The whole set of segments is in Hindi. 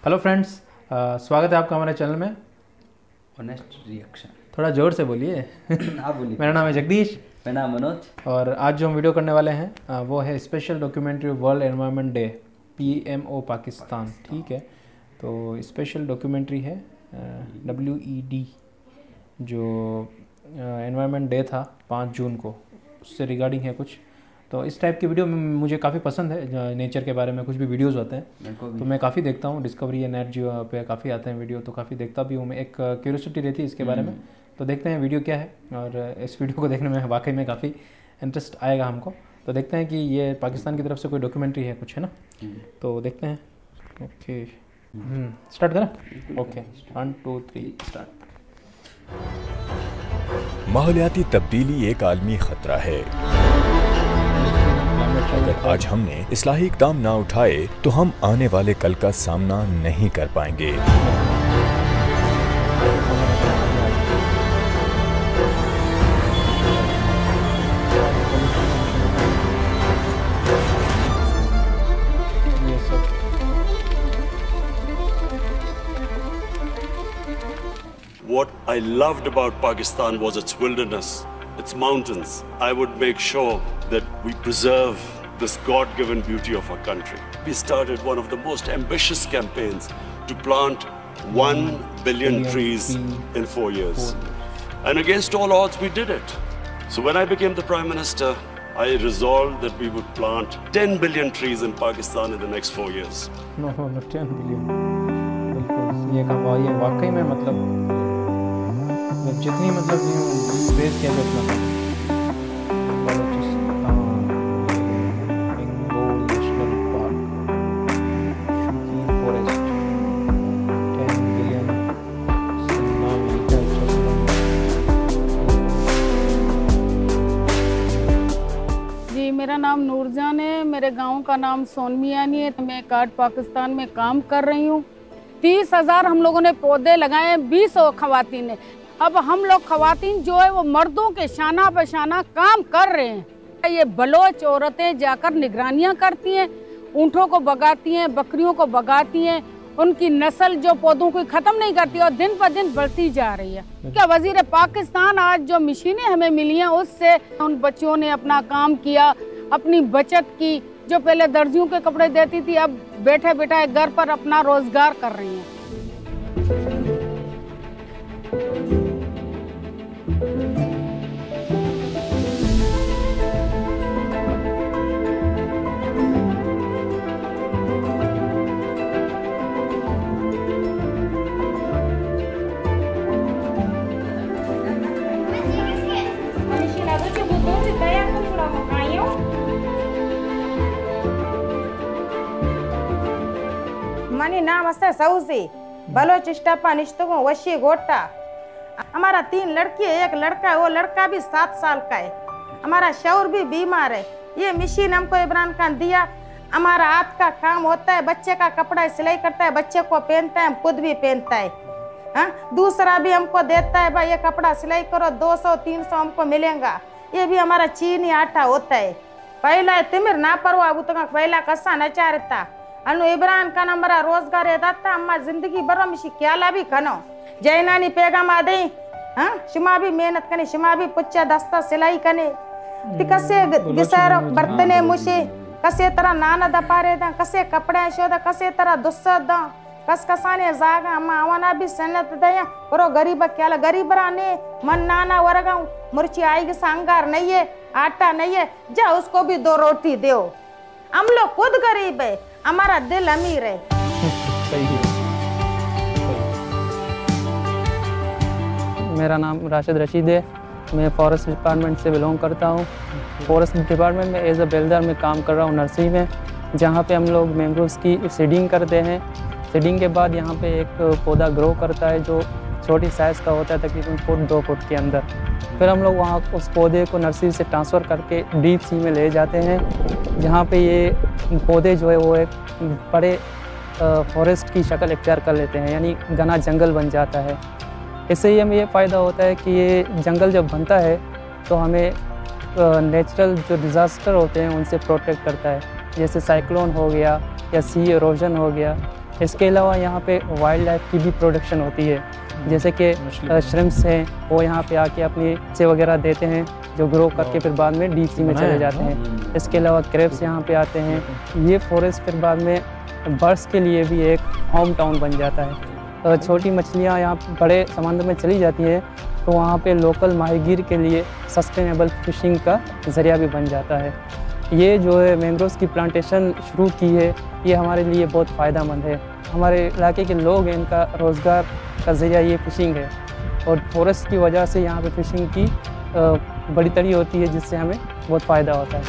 हेलो फ्रेंड्स, स्वागत है आपका हमारे चैनल में। Honest reaction. थोड़ा ज़ोर से बोलिए। आप बोलिए। मेरा नाम है जगदीश। मेरा नाम मनोज। और आज जो हम वीडियो करने वाले हैं वो है special documentary world environment day PMO Pakistan. ठीक है, तो स्पेशल डॉक्यूमेंट्री है WED जो एनवायरनमेंट डे था 5 जून को, उससे रिगार्डिंग है कुछ। तो इस टाइप की वीडियो मुझे काफ़ी पसंद है। नेचर के बारे में कुछ भी वीडियोस होते हैं तो मैं काफ़ी देखता हूँ। डिस्कवरी या नेट जियो पे काफ़ी आते हैं वीडियो, तो काफ़ी देखता भी हूँ मैं। एक क्यूरियोसिटी रहती है इसके बारे में। तो देखते हैं वीडियो क्या है, और इस वीडियो को देखने में वाकई में काफ़ी इंटरेस्ट आएगा हमको। तो देखते हैं कि ये पाकिस्तान की तरफ से कोई डॉक्यूमेंट्री है कुछ, है ना। तो देखते हैं। ओके, स्टार्ट करें। Okay, 1 2 3 start. माहौलियाती तब्दीली एक आलमी खतरा है। अगर आज हमने इस्लाही इक़दाम ना उठाए तो हम आने वाले कल का सामना नहीं कर पाएंगे। What I loved about Pakistan was its wilderness, its mountains. I would make sure that we preserve this God-given beauty of our country. We started one of the most ambitious campaigns to plant 1 billion trees in 4 years. And against all odds, we did it. So when I became the Prime Minister, I resolved that we would plant 10 billion trees in Pakistan in the next 4 years. No, 10 billion. बिल्कुल ये काम ये वाकई में मतलब जितनी मतलब बेस किया जाए उतना जी, मेरा नाम नूरजान है। मेरे गांव का नाम सोनमियानी है। मैं कार्ड पाकिस्तान में काम कर रही हूँ। 30,000 हम लोगों ने पौधे लगाए, 20 खवातीन ने। अब हम लोग खवातीन जो है वो मर्दों के शाना बशाना काम कर रहे हैं। ये बलोच औरतें जाकर निगरानियां करती हैं, ऊँटों को भगाती हैं, बकरियों को भगाती हैं। उनकी नस्ल जो पौधों को ख़त्म नहीं करती और दिन पर दिन बढ़ती जा रही है। क्या वज़ीर पाकिस्तान आज जो मशीनें हमें मिली हैं उससे उन बच्चियों ने अपना काम किया, अपनी बचत की। जो पहले दर्जियों के कपड़े देती थी अब बैठे बैठे घर पर अपना रोजगार कर रही हैं। मनी नाम है सऊसी बलोचिस्टापा निश्तगो वशी गोटा। हमारा 3 लड़की है, एक लड़का है। वो लड़का भी 7 साल का है। हमारा शौहर भी बीमार है। ये मशीन हमको इमरान खान दिया। हमारा हाथ का काम होता है, बच्चे का कपड़ा सिलाई करता है, बच्चे को पहनता है, खुद भी पहनता है। हाँ, दूसरा भी हमको देता है, भाई ये कपड़ा सिलाई करो, 200-300 हमको मिलेगा। ये भी हमारा चीनी आटा होता है। पहला तिमिर ना परो अब तो पहला कसा नचारता अनु इमरान खान हमारा रोजगार है अम्मा जिंदगी भर मिशी क्या भी खनो जैनानी पैगाम आदे। हाँ, शिमा भी मेहनत कने, शिमा भी पुच्चा दस्ता सिलाई कने, कसे गिसारो बर्तने मुशे, कसे तरह नाना दपारे दा, कसे कपड़े शोदा, कसे तरह दुस्सा दा, कस कसाने जागा अम्मा आवाना भी सन्नत दया करो। गरीब क्या गरीब राने मन नाना वरगाऊं मुर्ची आएगी सांगार नहीं है, आटा नहीं है, जा उसको भी 2 रोटी दो। हम लोग खुद गरीब है, हमारा दिल अमीर है। सही है। मेरा नाम राशिद रशीद है। मैं फॉरेस्ट डिपार्टमेंट से बिलोंग करता हूँ। फॉरेस्ट डिपार्टमेंट में एज अ बिल्डर में काम कर रहा हूँ नर्सरी में, जहाँ पे हम लोग मैंग्रोव्स की सीडिंग करते हैं। सीडिंग के बाद यहाँ पे एक पौधा ग्रो करता है जो छोटी साइज़ का होता है, तकरीबन 1-2 फुट के अंदर। फिर हम लोग वहाँ उस पौधे को नर्सरी से ट्रांसफ़र करके डीप सी में ले जाते हैं, जहाँ पे ये पौधे जो है वो एक बड़े फॉरेस्ट की शक्ल इख्तियार कर लेते हैं, यानी घना जंगल बन जाता है। इससे ही हमें ये फ़ायदा होता है कि ये जंगल जब बनता है तो हमें नेचुरल जो डिज़ास्टर होते हैं उनसे प्रोटेक्ट करता है, जैसे साइक्लोन हो गया या सी इरोजन हो गया, इसके अलावा यहाँ पे वाइल्ड लाइफ की भी प्रोडक्शन होती है, जैसे कि श्रिम्प्स हैं, वो यहाँ पे आके अपनी से वगैरह देते हैं जो ग्रो करके फिर बाद में डीप सी में चले जाते हैं। इसके अलावा क्रेब्स यहाँ पे आते हैं। ये फॉरेस्ट फिर बाद में बर्ड्स के लिए भी एक होम टाउन बन जाता है। छोटी मछलियाँ यहाँ बड़े समंदर में चली जाती हैं तो वहाँ पे लोकल माहीगीर के लिए सस्टेनेबल फिशिंग का ज़रिया भी बन जाता है। ये जो है मैंग्रोव्स की प्लांटेशन शुरू की है, ये हमारे लिए बहुत फ़ायदेमंद है। हमारे इलाके के लोग हैं, इनका रोज़गार का ज़रिया ये फ़िशिंग है और फॉरेस्ट की वजह से यहाँ पे फ़िशिंग की बड़ी तरी होती है, जिससे हमें बहुत फ़ायदा होता है।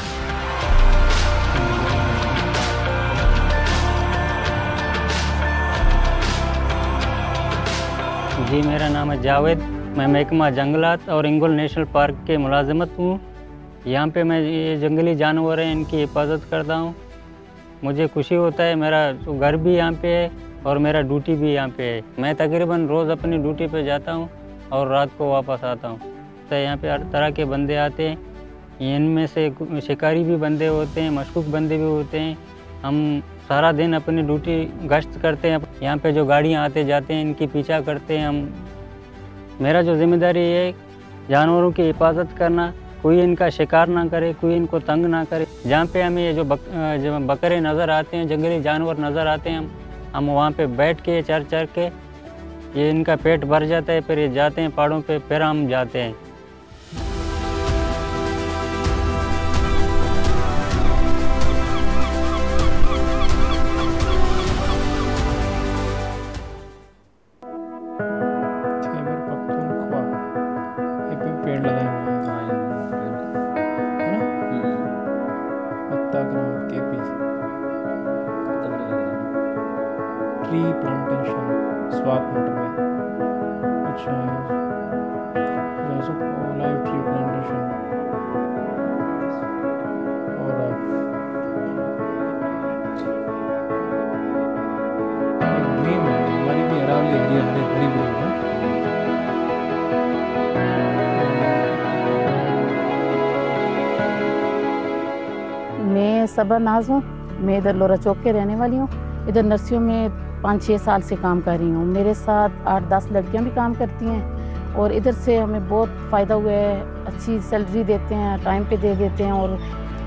जी, मेरा नाम है जावेद। मैं महकमा जंगलात और इंगुल नेशनल पार्क के मुलाजिमत हूँ। यहाँ पे मैं ये जंगली जानवर हैं, इनकी हिफाजत करता हूँ। मुझे खुशी होता है, मेरा घर भी यहाँ पे है और मेरा ड्यूटी भी यहाँ पे है। मैं तकरीबन रोज़ अपनी ड्यूटी पे जाता हूँ और रात को वापस आता हूँ। तो यहाँ पे हर तरह के बंदे आते हैं, इनमें से शिकारी भी बंदे होते हैं, मशकूक बंदे भी होते हैं। हम सारा दिन अपनी ड्यूटी गश्त करते हैं। यहाँ पे जो गाड़ियाँ आते जाते हैं इनकी पीछा करते हैं हम। मेरा जो जिम्मेदारी है जानवरों की हिफाजत करना, कोई इनका शिकार ना करे, कोई इनको तंग ना करे। जहाँ पे हमें ये जो बकरे नज़र आते हैं, जंगली जानवर नज़र आते हैं, हम वहाँ पे बैठ के चर के ये इनका पेट भर जाता है, फिर ये जाते हैं पहाड़ों पे, फिर हम जाते हैं। पेड़ लगाए हुए हैं, है ना? पत्ताग्राम KP tree plantation Swat motorway. अच्छा, लाइव ट्री प्लांटेशन और ड्रीम है हमारी भी अरावली हरी भरी है। मैं सबा नाज हूँ, मैं इधर लोरा चौक के रहने वाली हूँ। इधर नर्सरियों में 5-6 साल से काम कर रही हूँ। मेरे साथ 8-10 लड़कियाँ भी काम करती हैं और इधर से हमें बहुत फ़ायदा हुआ है। अच्छी सैलरी देते हैं, टाइम पे दे देते हैं और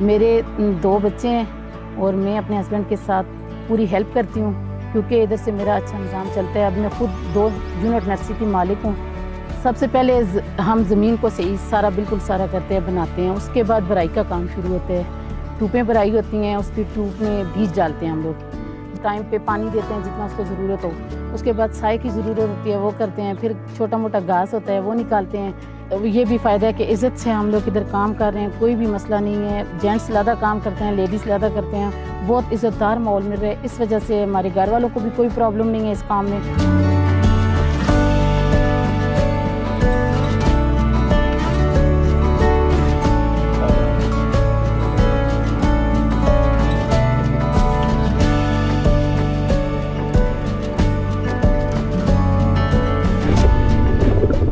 मेरे 2 बच्चे हैं और मैं अपने हस्बैंड के साथ पूरी हेल्प करती हूँ क्योंकि इधर से मेरा अच्छा निज़ाम चलता है। अब मैं खुद 2 यूनिट नर्सरी की मालिक हूँ। सबसे पहले हम ज़मीन को सही सारा बिल्कुल सारा करते हैं, बनाते हैं। उसके बाद भराई का काम शुरू होता है। टूपें भराई होती हैं, उसकी टूप में बीज डालते हैं हम लोग। टाइम पे पानी देते हैं जितना उसको ज़रूरत हो। उसके बाद साए की ज़रूरत होती है, वो करते हैं। फिर छोटा मोटा घास होता है, वो निकालते हैं। ये भी फ़ायदा है कि इज़्ज़त से हम लोग इधर काम कर रहे हैं, कोई भी मसला नहीं है। जेंट्स ज़्यादा काम करते हैं, लेडीज़ ज़्यादा करते हैं। बहुत इज़्ज़तदार माहौल मिल रहा है। इस वजह से हमारे घर वालों को भी कोई प्रॉब्लम नहीं है इस काम में।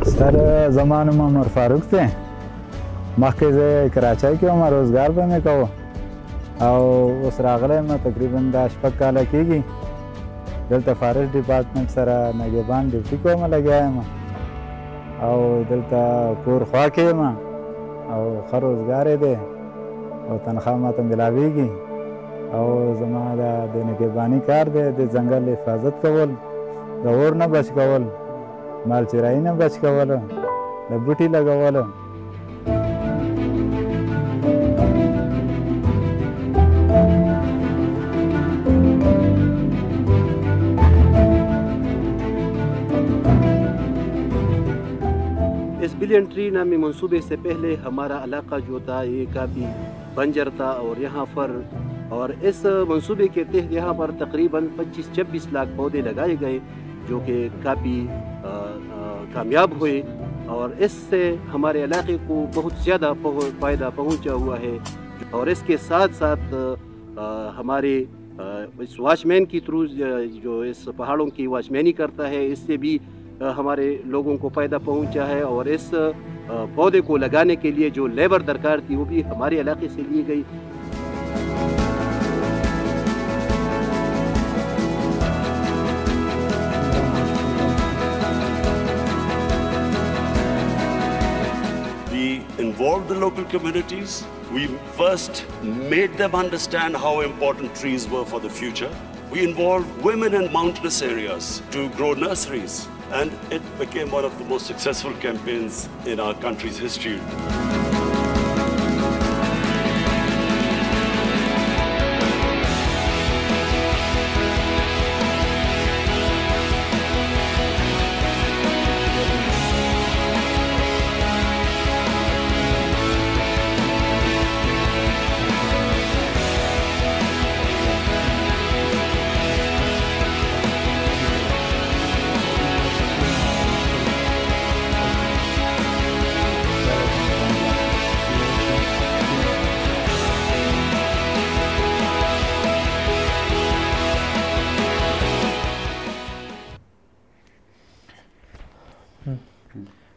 सर ज़मान में उमर फारूक थे मखे से कराची के उमर रोज़गार पे में कहो और उस रागले में तकरीबन 10 काला की दलता फॉरेस्ट डिपार्टमेंट सरा नगेबान ड्यूटी को में लगे आए मैं और दलता कोर ख्वा के मैं और खर रोज़गार दे और तनख्वाह में तो मिलावेगी और जमादा देने के बानी कार दे जंगल हिफाजत कवल दौर न बच कवल माल चिराई न बच कवल बूटी लगावल। इस बिलियन ट्री नामी मंसूबे से पहले हमारा इलाका जो था ये काफ़ी बंजर था और यहाँ पर और इस मंसूबे के तहत यहाँ पर तकरीबन 25-26 लाख पौधे लगाए गए जो कि काफ़ी कामयाब हुए और इससे हमारे इलाके को बहुत ज़्यादा फ़ायदा पहुँचा हुआ है। और इसके साथ साथ हमारे इस वॉचमैन की थ्रू जो इस पहाड़ों की वॉचमैनी करता है इससे भी हमारे लोगों को फ़ायदा पहुँचा है। और इस पौधे को लगाने के लिए जो लेबर दरकार थी वो भी हमारे इलाके से ली गई। involved the local communities. We first made them understand how important trees were for the future. We involved women in mountainous areas to grow nurseries, and it became one of the most successful campaigns in our country's history.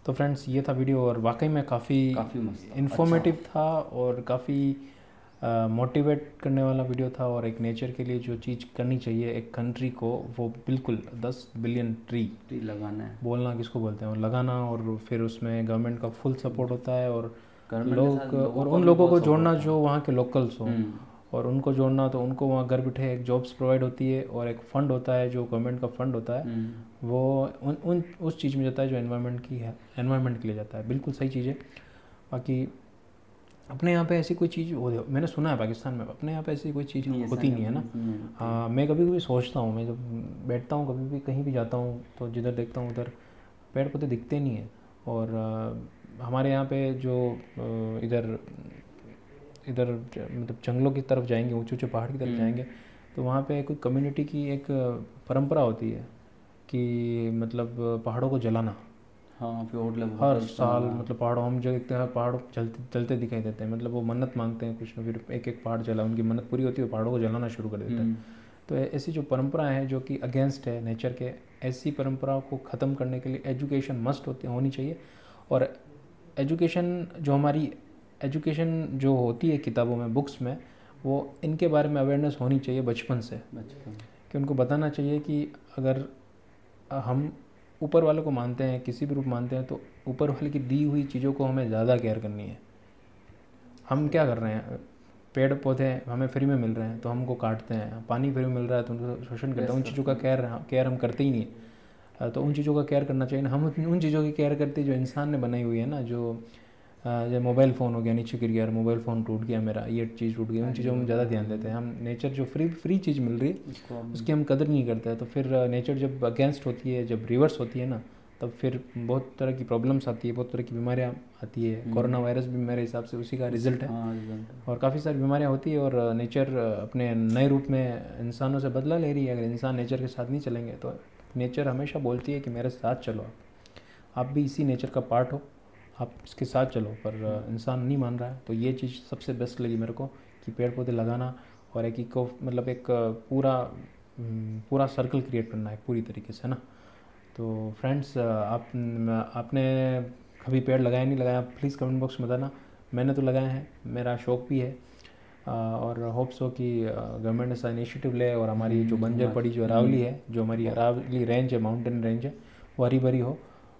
तो फ्रेंड्स ये था वीडियो, और वाकई में काफ़ी इन्फॉर्मेटिव था और काफ़ी मोटिवेट करने वाला वीडियो था। और एक नेचर के लिए जो चीज़ करनी चाहिए एक कंट्री को, वो बिल्कुल 10 बिलियन ट्री लगाना है, बोलना किसको बोलते हैं, और लगाना, और फिर उसमें गवर्नमेंट का फुल सपोर्ट होता है, और लोग और उन लोगों को जोड़ना जो वहाँ के लोकल्स हों, और उनको जोड़ना, तो उनको वहाँ घर बैठे एक जॉब्स प्रोवाइड होती है, और एक फ़ंड होता है जो गवर्नमेंट का फ़ंड होता है, वो उस चीज़ में जाता है जो एनवायरनमेंट की है, एनवायरनमेंट के लिए जाता है। बिल्कुल सही चीज़ है। बाकी अपने यहाँ पे ऐसी कोई चीज़ मैंने सुना है पाकिस्तान में अपने यहाँ पे ऐसी कोई चीज़ होती नहीं है ना। हाँ, मैं कभी कभी सोचता हूँ, मैं जब बैठता हूँ कभी भी कहीं भी जाता हूँ तो जिधर देखता हूँ उधर पेड़ पौधे दिखते नहीं हैं। और हमारे यहाँ पे जो इधर मतलब जंगलों की तरफ जाएंगे, ऊंचे ऊंचे पहाड़ की तरफ जाएंगे, तो वहाँ पे कोई कम्युनिटी की एक परंपरा होती है कि मतलब पहाड़ों को जलाना। हाँ, हर साल मतलब पहाड़ों हम जो देखते हैं पहाड़ जलते दिखाई देते हैं, मतलब वो मन्नत मांगते हैं कुछ ना, फिर एक एक पहाड़ जला, उनकी मन्नत पूरी होती है, पहाड़ों को जलाना शुरू कर देते हैं। तो ऐसी जो परंपरा है जो कि अगेंस्ट है नेचर के, ऐसी परंपराओं को ख़त्म करने के लिए एजुकेशन मस्ट होनी चाहिए। और एजुकेशन जो होती है किताबों में, बुक्स में, वो इनके बारे में अवेयरनेस होनी चाहिए बचपन से, कि उनको बताना चाहिए कि अगर हम ऊपर वाले को मानते हैं, किसी भी रूप मानते हैं, तो ऊपर वाले की दी हुई चीज़ों को हमें ज़्यादा केयर करनी है। हम क्या कर रहे हैं, पेड़ पौधे हमें फ्री में मिल रहे हैं तो हमको काटते हैं, पानी फ्री में मिल रहा है तो उनको शोषण करते हैं, उन चीज़ों का केयर हम करते ही नहीं है। तो उन चीज़ों का केयर करना चाहिए ना, हम उन चीज़ों की केयर करते जो इंसान ने बनाई हुई है ना, जो मोबाइल फ़ोन हो गया, नीचे गिर गया, मोबाइल फ़ोन टूट गया मेरा, ये चीज़ टूट गई, उन चीज़ों में ज़्यादा ध्यान देते हैं। हम नेचर जो फ्री चीज़ मिल रही है उसकी हम कदर नहीं करते हैं। तो फिर नेचर जब अगेंस्ट होती है, जब रिवर्स होती है ना, तब फिर बहुत तरह की प्रॉब्लम्स आती है, बहुत तरह की बीमारियाँ आती है। कोरोना वायरस भी मेरे हिसाब से उसी का रिजल्ट है। और काफ़ी सारी बीमारियाँ होती है, और नेचर अपने नए रूप में इंसानों से बदला ले रही है। अगर इंसान नेचर के साथ नहीं चलेंगे तो नेचर हमेशा बोलती है कि मेरे साथ चलो, आप भी इसी नेचर का पार्ट हो, आप इसके साथ चलो, पर इंसान नहीं मान रहा है। तो ये चीज़ सबसे बेस्ट लगी मेरे को कि पेड़ पौधे लगाना और एक इको मतलब एक पूरा सर्कल क्रिएट करना है पूरी तरीके से, है ना। तो फ्रेंड्स, आपने कभी पेड़ लगाया नहीं लगाया, प्लीज़ कमेंट बॉक्स में बताना। मैंने तो लगाए हैं, मेरा शौक़ भी है, और होप्स हो कि गवर्नमेंट ऐसा इनिशिएटिव ले और हमारी जो बंजर पड़ी जो अरावली है, जो हमारी अरावली रेंज है, माउंटेन रेंज है, वो हरी भरी हो।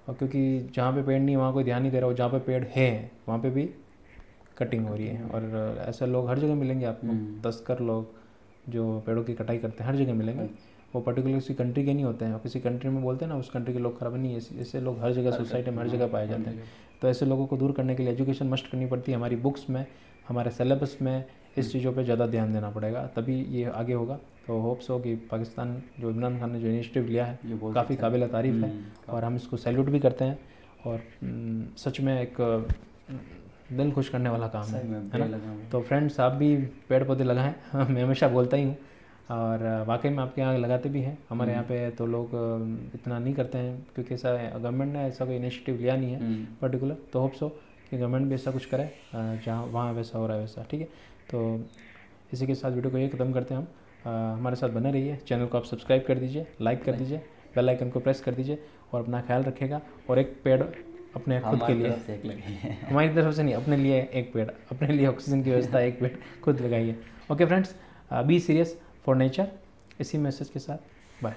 क्योंकि जहाँ पे पेड़ नहीं है वहाँ कोई ध्यान नहीं दे रहा हो, जहाँ पे पेड़ है वहाँ पे भी कटिंग हो रही है। और ऐसे लोग हर जगह मिलेंगे आपको, तस्कर लोग जो पेड़ों की कटाई करते हैं हर जगह मिलेंगे। वो पर्टिकुलर किसी कंट्री के नहीं होते हैं, और किसी कंट्री में बोलते हैं ना उस कंट्री के लोग खराब नहीं है, ऐसे लोग हर जगह सोसाइटी में हर जगह पाए जाते हैं। तो ऐसे लोगों को दूर करने के लिए एजुकेशन मस्ट करनी पड़ती है। हमारी बुक्स में, हमारे सिलेबस में इस चीज़ों पे ज़्यादा ध्यान देना पड़ेगा, तभी ये आगे होगा। तो होप्स हो कि पाकिस्तान जो इमरान खान ने जो इनिशिएटिव लिया है काफ़ी काबिल तारीफ़ है, और हम इसको सैल्यूट भी करते हैं। और सच में एक दिल खुश करने वाला काम है ना। तो फ्रेंड्स, आप भी पेड़ पौधे लगाएं, मैं हमेशा बोलता ही हूँ, और वाकई में आपके यहाँ लगाते भी हैं। हमारे यहाँ पे तो लोग इतना नहीं करते हैं, क्योंकि ऐसा गवर्नमेंट ने ऐसा कोई इनिशिएटिव लिया नहीं है पर्टिकुलर। तो होप्स हो कि गवर्नमेंट भी ऐसा कुछ करे जहाँ वहाँ वैसा हो रहा है वैसा, ठीक है। तो इसी के साथ वीडियो को ये ख़त्म करते हैं हम। हमारे साथ बने रहिए, चैनल को आप सब्सक्राइब कर दीजिए, लाइक कर दीजिए, बेल आइकन को प्रेस कर दीजिए, और अपना ख्याल रखिएगा। और एक पेड़ अपने खुद के लिए, हमारी तरफ से नहीं, अपने लिए एक पेड़, अपने लिए ऑक्सीजन की व्यवस्था एक पेड़ खुद लगाइए। Okay friends, be serious for nature, इसी मैसेज के साथ बाय।